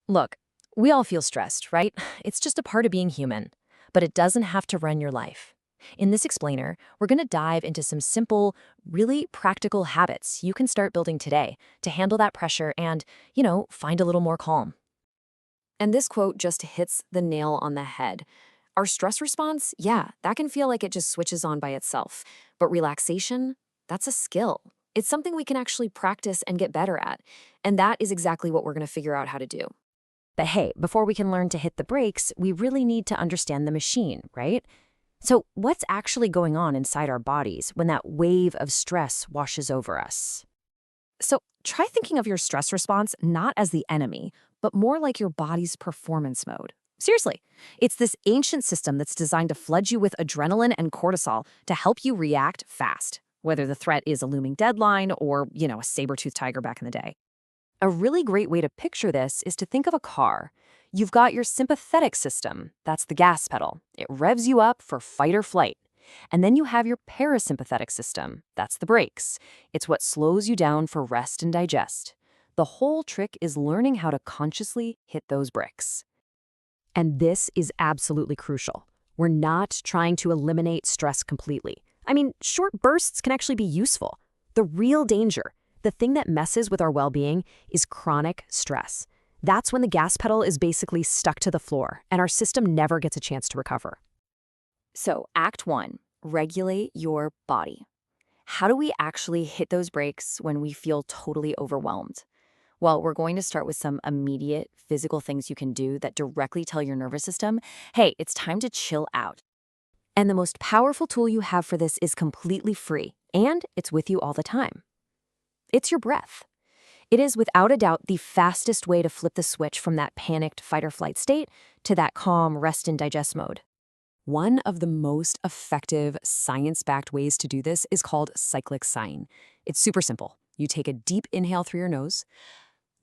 Look, we all feel stressed, right? It's just a part of being human, but it doesn't have to run your life. In this explainer, we're going to dive into some simple, really practical habits you can start building today to handle that pressure and, find a little more calm. And this quote just hits the nail on the head. Our stress response, yeah, that can feel like it just switches on by itself. But relaxation, that's a skill. It's something we can actually practice and get better at. And that is exactly what we're going to figure out how to do. But hey, before we can learn to hit the brakes, we really need to understand the machine, right? So, what's actually going on inside our bodies when that wave of stress washes over us? So, try thinking of your stress response not as the enemy, but more like your body's performance mode. Seriously, it's this ancient system that's designed to flood you with adrenaline and cortisol to help you react fast, whether the threat is a looming deadline or, a saber-toothed tiger back in the day. A really great way to picture this is to think of a car. You've got your sympathetic system, that's the gas pedal. It revs you up for fight or flight. And then you have your parasympathetic system, that's the brakes. It's what slows you down for rest and digest. The whole trick is learning how to consciously hit those brakes. And this is absolutely crucial. We're not trying to eliminate stress completely. I mean, short bursts can actually be useful. The real danger, the thing that messes with our well-being, is chronic stress. That's when the gas pedal is basically stuck to the floor and our system never gets a chance to recover. So, Act 1, regulate your body. How do we actually hit those brakes when we feel totally overwhelmed? Well, we're going to start with some immediate physical things you can do that directly tell your nervous system, hey, it's time to chill out. And the most powerful tool you have for this is completely free, and it's with you all the time. It's your breath. It is without a doubt the fastest way to flip the switch from that panicked fight or flight state to that calm rest and digest mode. One of the most effective science-backed ways to do this is called cyclic sighing. It's super simple. You take a deep inhale through your nose,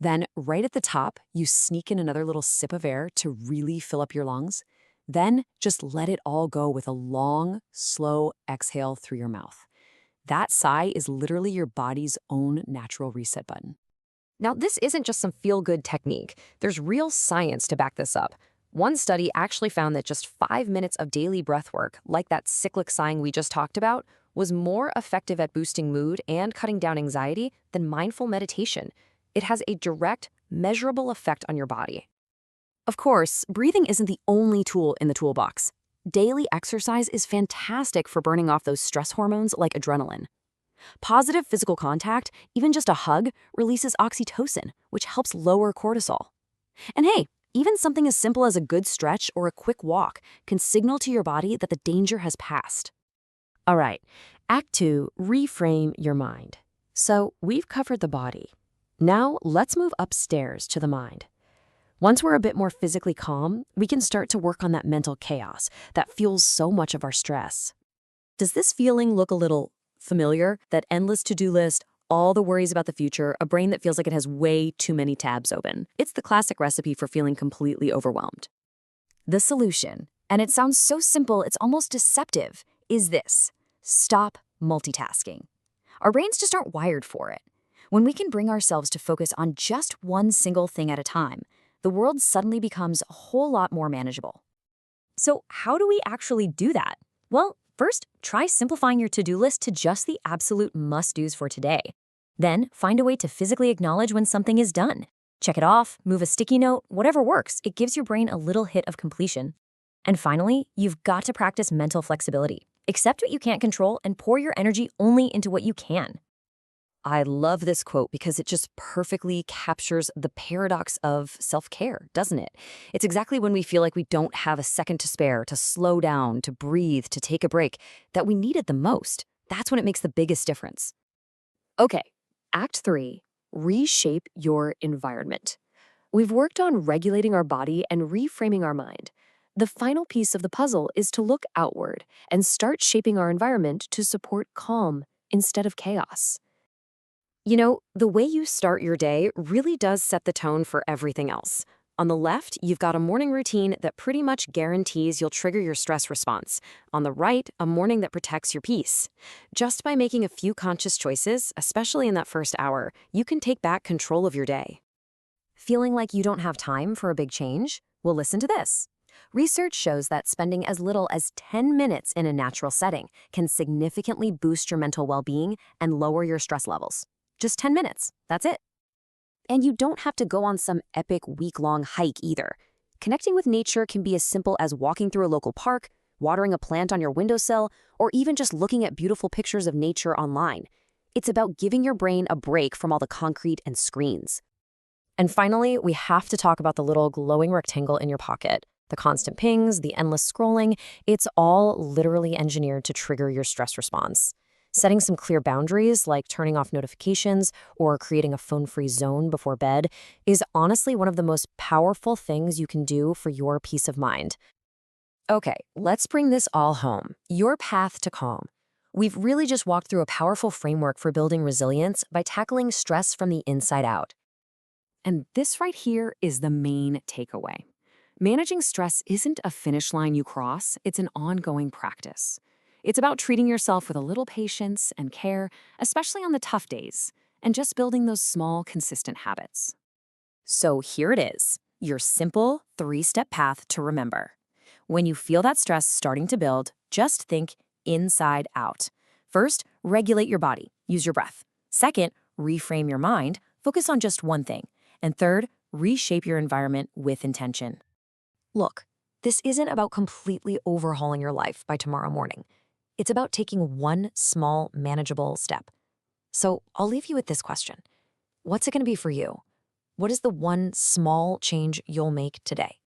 then right at the top, you sneak in another little sip of air to really fill up your lungs. Then just let it all go with a long, slow exhale through your mouth. That sigh is literally your body's own natural reset button. Now, this isn't just some feel-good technique. There's real science to back this up. One study actually found that just 5 minutes of daily breath work, like that cyclic sighing we just talked about, was more effective at boosting mood and cutting down anxiety than mindful meditation. It has a direct, measurable effect on your body. Of course, breathing isn't the only tool in the toolbox. Daily exercise is fantastic for burning off those stress hormones like adrenaline. Positive physical contact, even just a hug, releases oxytocin, which helps lower cortisol. And hey, even something as simple as a good stretch or a quick walk can signal to your body that the danger has passed. All right, Act 2, reframe your mind. So we've covered the body. Now let's move upstairs to the mind. Once we're a bit more physically calm, we can start to work on that mental chaos that fuels so much of our stress. Does this feeling look a little familiar? That endless to-do list, all the worries about the future, a brain that feels like it has way too many tabs open. It's the classic recipe for feeling completely overwhelmed. The solution, and it sounds so simple it's almost deceptive, is this: stop multitasking. Our brains just aren't wired for it. When we can bring ourselves to focus on just one single thing at a time, the world suddenly becomes a whole lot more manageable. So how do we actually do that? Well, first, try simplifying your to-do list to just the absolute must-dos for today. Then, find a way to physically acknowledge when something is done. Check it off, move a sticky note, whatever works. It gives your brain a little hit of completion. And finally, you've got to practice mental flexibility. Accept what you can't control and pour your energy only into what you can. I love this quote because it just perfectly captures the paradox of self-care, doesn't it? It's exactly when we feel like we don't have a second to spare, to slow down, to breathe, to take a break, that we need it the most. That's when it makes the biggest difference. Okay, Act 3, reshape your environment. We've worked on regulating our body and reframing our mind. The final piece of the puzzle is to look outward and start shaping our environment to support calm instead of chaos. You know, the way you start your day really does set the tone for everything else. On the left, you've got a morning routine that pretty much guarantees you'll trigger your stress response. On the right, a morning that protects your peace. Just by making a few conscious choices, especially in that first hour, you can take back control of your day. Feeling like you don't have time for a big change? Well, listen to this. Research shows that spending as little as 10 minutes in a natural setting can significantly boost your mental well-being and lower your stress levels. Just 10 minutes, that's it. And you don't have to go on some epic week-long hike either. Connecting with nature can be as simple as walking through a local park, watering a plant on your windowsill, or even just looking at beautiful pictures of nature online. It's about giving your brain a break from all the concrete and screens. And finally, we have to talk about the little glowing rectangle in your pocket. The constant pings, the endless scrolling, it's all literally engineered to trigger your stress response. Setting some clear boundaries, like turning off notifications or creating a phone-free zone before bed, is honestly one of the most powerful things you can do for your peace of mind. Okay, let's bring this all home. Your path to calm. We've really just walked through a powerful framework for building resilience by tackling stress from the inside out. And this right here is the main takeaway. Managing stress isn't a finish line you cross, it's an ongoing practice. It's about treating yourself with a little patience and care, especially on the tough days, and just building those small, consistent habits. So here it is, your simple 3-step path to remember. When you feel that stress starting to build, just think inside out. First, regulate your body, use your breath. Second, reframe your mind, focus on just one thing. And third, reshape your environment with intention. Look, this isn't about completely overhauling your life by tomorrow morning. It's about taking one small, manageable step. So I'll leave you with this question. What's it going to be for you? What is the one small change you'll make today?